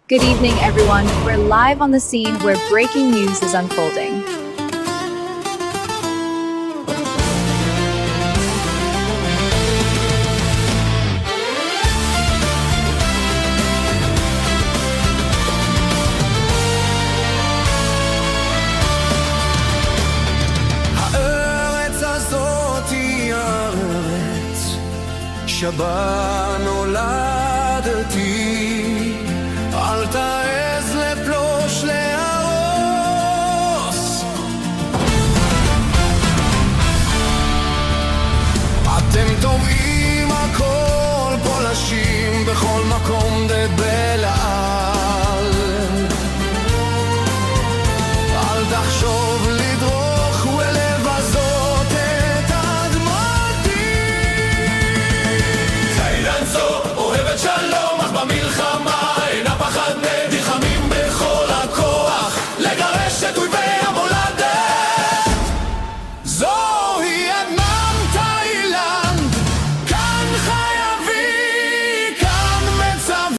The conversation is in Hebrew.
Good evening, everyone. We're live on the scene where breaking news is unfolding. הארץ הזאת היא הארץ שבה נולדתי, אל תעז לפלוש להרוס. אתם טובעים הכל פולשים בכל מקום דבלעל, אל תחשוב לדרוך ולבזות את אדמתי. זיידן זו אוהבת שלום אך במלחמה אינה פחד נלחמים בכל הכוח לגרש את אויבי המולדת. זו